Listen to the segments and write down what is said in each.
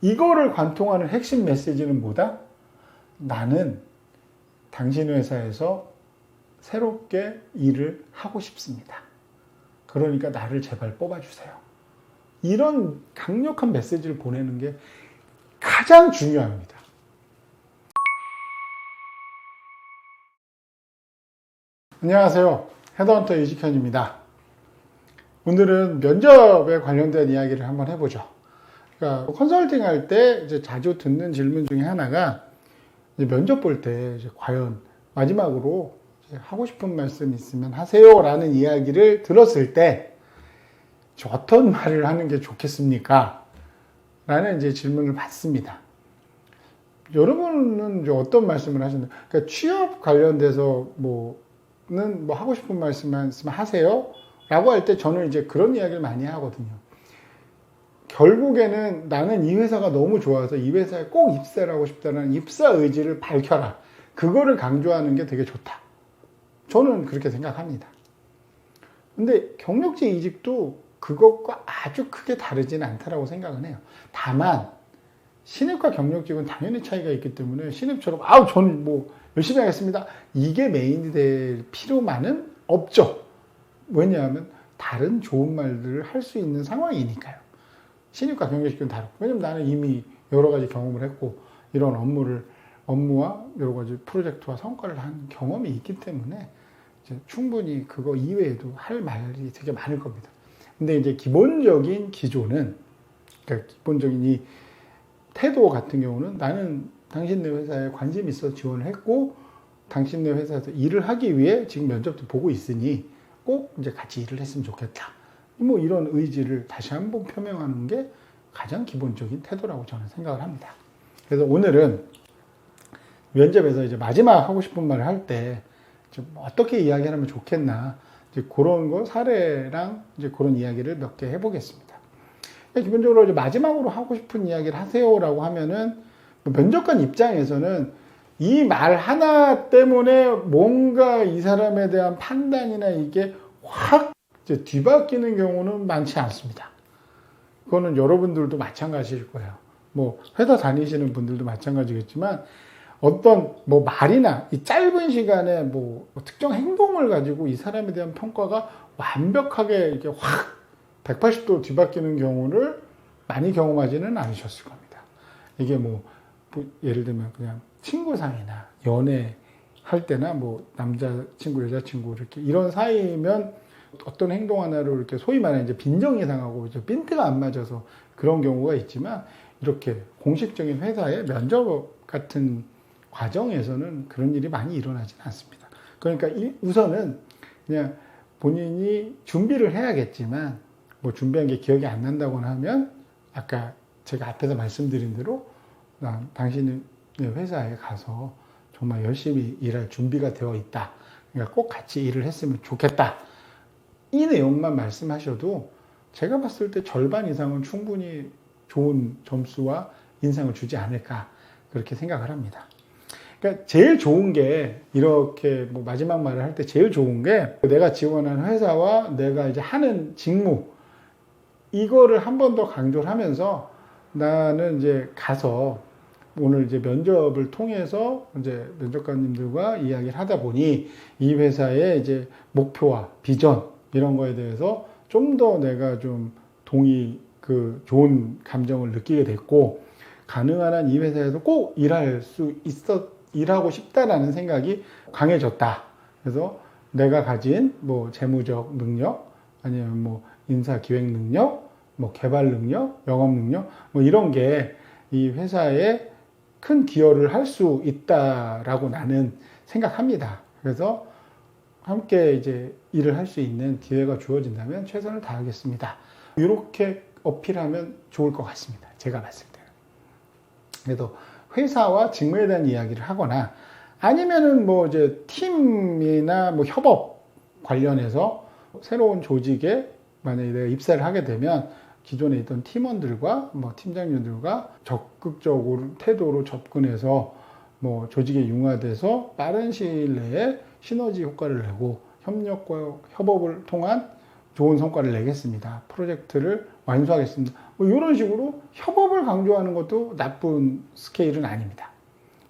이거를 관통하는 핵심 메시지는 뭐다? 나는 당신 회사에서 새롭게 일을 하고 싶습니다. 그러니까 나를 제발 뽑아주세요. 이런 강력한 메시지를 보내는 게 가장 중요합니다. 안녕하세요. 헤드헌터 이직현입니다. 오늘은 면접에 관련된 이야기를 한번 해보죠. 그러니까 컨설팅 할 때 이제 자주 듣는 질문 중에 하나가 면접 볼 때 과연 마지막으로 하고 싶은 말씀 있으면 하세요 라는 이야기를 들었을 때 어떤 말을 하는 게 좋겠습니까? 라는 이제 질문을 받습니다. 여러분은 이제 어떤 말씀을 하시나요? 그러니까 취업 관련돼서 뭐는 뭐 하고 싶은 말씀만 있으면 하세요 라고 할 때 저는 이제 그런 이야기를 많이 하거든요. 결국에는 나는 이 회사가 너무 좋아서 이 회사에 꼭 입사를 하고 싶다는 입사 의지를 밝혀라. 그거를 강조하는 게 되게 좋다. 저는 그렇게 생각합니다. 근데 경력직 이직도 그것과 아주 크게 다르지는 않다라고 생각은 해요. 다만 신입과 경력직은 당연히 차이가 있기 때문에 신입처럼 저는 뭐 열심히 하겠습니다. 이게 메인이 될 필요만은 없죠. 왜냐하면 다른 좋은 말들을 할 수 있는 상황이니까요. 신입과 경력직은 다르고. 왜냐면 나는 이미 여러 가지 경험을 했고 이런 업무와 여러 가지 프로젝트와 성과를 한 경험이 있기 때문에 이제 충분히 그거 이외에도 할 말이 되게 많을 겁니다. 근데 이제 기본적인 기조는, 그러니까 기본적인 이 태도 같은 경우는 나는 당신네 회사에 관심이 있어서 지원을 했고 당신네 회사에서 일을 하기 위해 지금 면접도 보고 있으니 꼭 이제 같이 일을 했으면 좋겠다. 뭐 이런 의지를 다시 한번 표명하는 게 가장 기본적인 태도라고 저는 생각을 합니다. 그래서 오늘은 면접에서 이제 마지막 하고 싶은 말을 할 때 어떻게 이야기하면 좋겠나, 이제 그런 거 사례랑 이제 그런 이야기를 몇 개 해보겠습니다. 기본적으로 이제 마지막으로 하고 싶은 이야기를 하세요라고 하면은 면접관 입장에서는 이 말 하나 때문에 뭔가 이 사람에 대한 판단이나 이게 확 뒤바뀌는 경우는 많지 않습니다. 그거는 여러분들도 마찬가지일 거예요. 뭐 회사 다니시는 분들도 마찬가지겠지만 어떤 뭐 말이나 이 짧은 시간에 뭐 특정 행동을 가지고 이 사람에 대한 평가가 완벽하게 이렇게 확 180도 뒤바뀌는 경우를 많이 경험하지는 않으셨을 겁니다. 이게 뭐 예를 들면 그냥 친구 사이나 연애 할 때나 뭐 남자친구, 여자친구 이렇게 이런 사이면 어떤 행동 하나로 이렇게 소위 말하는 이제 빈정이 상하고 이제 핀트가 안 맞아서 그런 경우가 있지만 이렇게 공식적인 회사의 면접 같은 과정에서는 그런 일이 많이 일어나지는 않습니다. 그러니까 우선은 그냥 본인이 준비를 해야겠지만 뭐 준비한 게 기억이 안 난다거나 하면 아까 제가 앞에서 말씀드린 대로 당신의 회사에 가서 정말 열심히 일할 준비가 되어 있다. 그러니까 꼭 같이 일을 했으면 좋겠다. 이 내용만 말씀하셔도 제가 봤을 때 절반 이상은 충분히 좋은 점수와 인상을 주지 않을까 그렇게 생각을 합니다. 그러니까 제일 좋은 게 이렇게 뭐 마지막 말을 할 때 제일 좋은 게 내가 지원한 회사와 내가 이제 하는 직무 이거를 한 번 더 강조를 하면서 나는 이제 가서 오늘 이제 면접을 통해서 이제 면접관님들과 이야기를 하다 보니 이 회사의 이제 목표와 비전 이런 거에 대해서 좀 더 내가 좀 좋은 감정을 느끼게 됐고 가능한 한 이 회사에서 꼭 일하고 싶다라는 생각이 강해졌다. 그래서 내가 가진 뭐 재무적 능력 아니면 뭐 인사 기획 능력, 뭐 개발 능력, 영업 능력 뭐 이런 게 이 회사에 큰 기여를 할 수 있다라고 나는 생각합니다. 그래서 함께 이제 일을 할 수 있는 기회가 주어진다면 최선을 다하겠습니다. 이렇게 어필하면 좋을 것 같습니다. 제가 봤을 때는. 그래서 회사와 직무에 대한 이야기를 하거나 아니면은 뭐 이제 팀이나 뭐 협업 관련해서 새로운 조직에 만약에 내가 입사를 하게 되면 기존에 있던 팀원들과 뭐 팀장님들과 적극적으로 태도로 접근해서 뭐 조직에 융화돼서 빠른 시일 내에 시너지 효과를 내고 협력과 협업을 통한 좋은 성과를 내겠습니다. 프로젝트를 완수하겠습니다. 뭐 이런 식으로 협업을 강조하는 것도 나쁜 스케일은 아닙니다.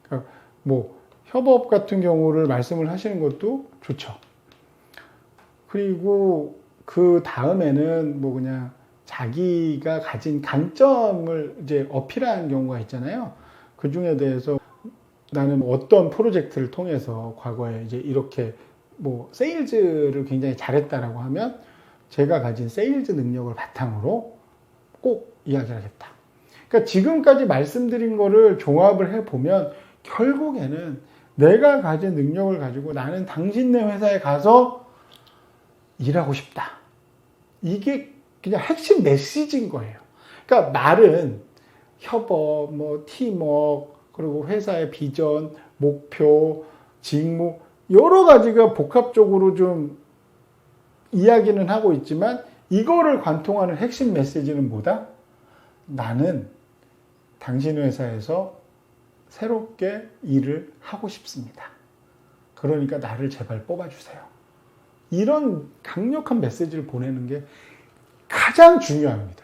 그러니까 뭐 협업 같은 경우를 말씀을 하시는 것도 좋죠. 그리고 그 다음에는 뭐 그냥 자기가 가진 강점을 이제 어필하는 경우가 있잖아요. 그 중에 대해서 나는 어떤 프로젝트를 통해서 과거에 이제 이렇게 뭐 세일즈를 굉장히 잘했다라고 하면 제가 가진 세일즈 능력을 바탕으로 꼭 이야기를 하겠다. 그러니까 지금까지 말씀드린 거를 종합을 해보면 결국에는 내가 가진 능력을 가지고 나는 당신네 회사에 가서 일하고 싶다. 이게 그냥 핵심 메시지인 거예요. 그러니까 말은 협업, 뭐 팀워크, 그리고 회사의 비전, 목표, 직무 여러 가지가 복합적으로 좀 이야기는 하고 있지만 이거를 관통하는 핵심 메시지는 뭐다? 나는 당신 회사에서 새롭게 일을 하고 싶습니다. 그러니까 나를 제발 뽑아주세요. 이런 강력한 메시지를 보내는 게 가장 중요합니다.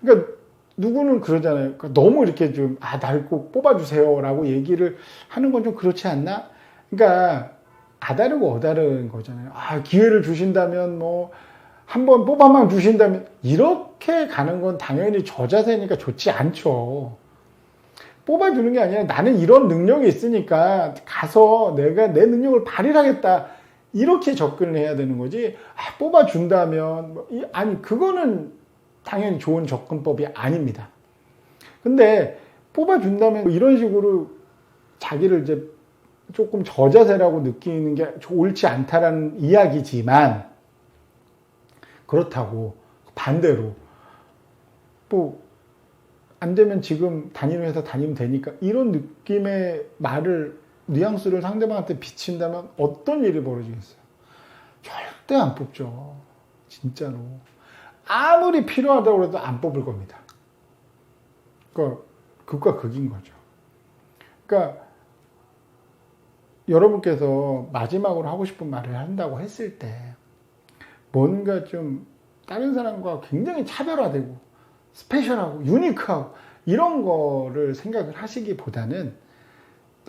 그러니까 누구는 그러잖아요. 그러니까 너무 이렇게 좀, 날 꼭 뽑아주세요 라고 얘기를 하는 건 좀 그렇지 않나? 그러니까 아다르고 어다른 거잖아요. 기회를 주신다면 뭐, 한번 뽑아만 주신다면, 이렇게 가는 건 당연히 저자세니까 좋지 않죠. 뽑아주는 게 아니라 나는 이런 능력이 있으니까 가서 내가 내 능력을 발휘하겠다. 이렇게 접근을 해야 되는 거지. 뽑아준다면, 아니, 그거는 당연히 좋은 접근법이 아닙니다. 근데 뽑아준다면 이런 식으로 자기를 이제 조금 저자세라고 느끼는 게 옳지 않다라는 이야기지만 그렇다고 반대로 뭐 안 되면 지금 다니는 회사 다니면 되니까 이런 느낌의 말을 뉘앙스를 상대방한테 비친다면 어떤 일이 벌어지겠어요? 절대 안 뽑죠. 진짜로. 아무리 필요하다고 해도 안 뽑을 겁니다. 그러니까 극과 극인 거죠. 그러니까 여러분께서 마지막으로 하고 싶은 말을 한다고 했을 때 뭔가 좀 다른 사람과 굉장히 차별화되고 스페셜하고 유니크하고 이런 거를 생각을 하시기보다는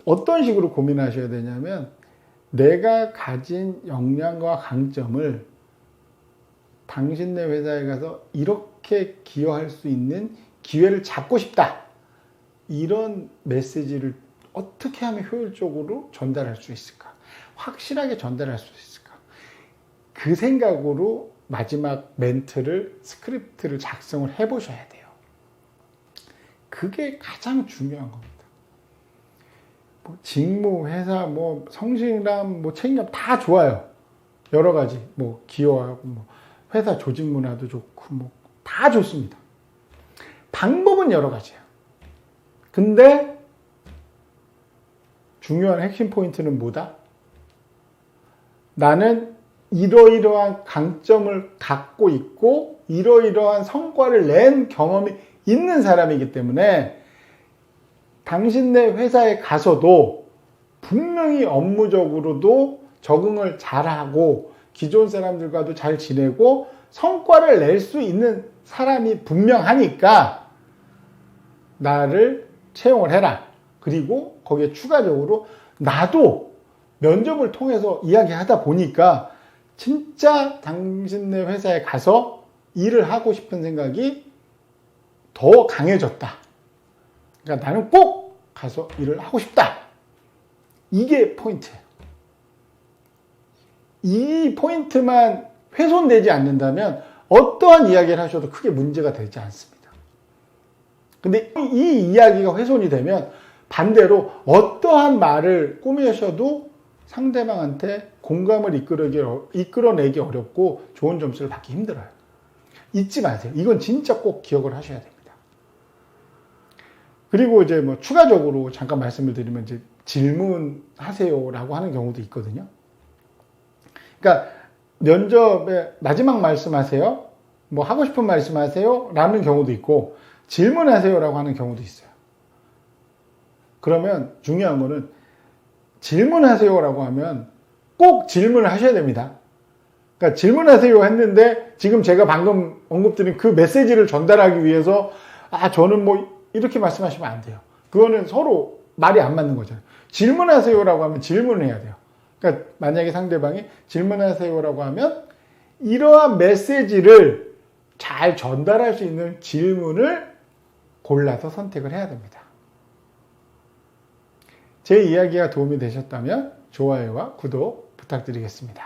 어떤 식으로 고민하셔야 되냐면 내가 가진 역량과 강점을 당신네 회사에 가서 이렇게 기여할 수 있는 기회를 잡고 싶다. 이런 메시지를 어떻게 하면 효율적으로 전달할 수 있을까? 확실하게 전달할 수 있을까? 그 생각으로 마지막 멘트를, 스크립트를 작성을 해보셔야 돼요. 그게 가장 중요한 겁니다. 뭐 직무, 회사, 뭐 성실함, 뭐 책임감 다 좋아요. 여러 가지, 뭐 기여하고, 뭐 회사 조직 문화도 좋고, 뭐 다 좋습니다. 방법은 여러 가지예요. 근데 중요한 핵심 포인트는 뭐다? 나는 이러이러한 강점을 갖고 있고 이러이러한 성과를 낸 경험이 있는 사람이기 때문에 당신네 회사에 가서도 분명히 업무적으로도 적응을 잘하고 기존 사람들과도 잘 지내고 성과를 낼 수 있는 사람이 분명하니까 나를 채용을 해라. 그리고 거기에 추가적으로 나도 면접을 통해서 이야기하다 보니까 진짜 당신네 회사에 가서 일을 하고 싶은 생각이 더 강해졌다. 그러니까 나는 꼭 가서 일을 하고 싶다. 이게 포인트예요. 이 포인트만 훼손되지 않는다면 어떠한 이야기를 하셔도 크게 문제가 되지 않습니다. 근데 이 이야기가 훼손이 되면 반대로 어떠한 말을 꾸미셔도 상대방한테 공감을 이끌어내기 어렵고 좋은 점수를 받기 힘들어요. 잊지 마세요. 이건 진짜 꼭 기억을 하셔야 됩니다. 그리고 이제 뭐 추가적으로 잠깐 말씀을 드리면 이제 질문하세요라고 하는 경우도 있거든요. 그러니까 면접에 마지막 말씀하세요. 뭐 하고 싶은 말씀하세요. 라는 경우도 있고 질문하세요라고 하는 경우도 있어요. 그러면 중요한 거는 질문하세요라고 하면 꼭 질문을 하셔야 됩니다. 그러니까 질문하세요 했는데 지금 제가 방금 언급드린 그 메시지를 전달하기 위해서 저는 뭐 이렇게 말씀하시면 안 돼요. 그거는 서로 말이 안 맞는 거잖아요. 질문하세요라고 하면 질문을 해야 돼요. 그러니까 만약에 상대방이 질문하세요라고 하면 이러한 메시지를 잘 전달할 수 있는 질문을 골라서 선택을 해야 됩니다. 제 이야기가 도움이 되셨다면 좋아요와 구독 부탁드리겠습니다.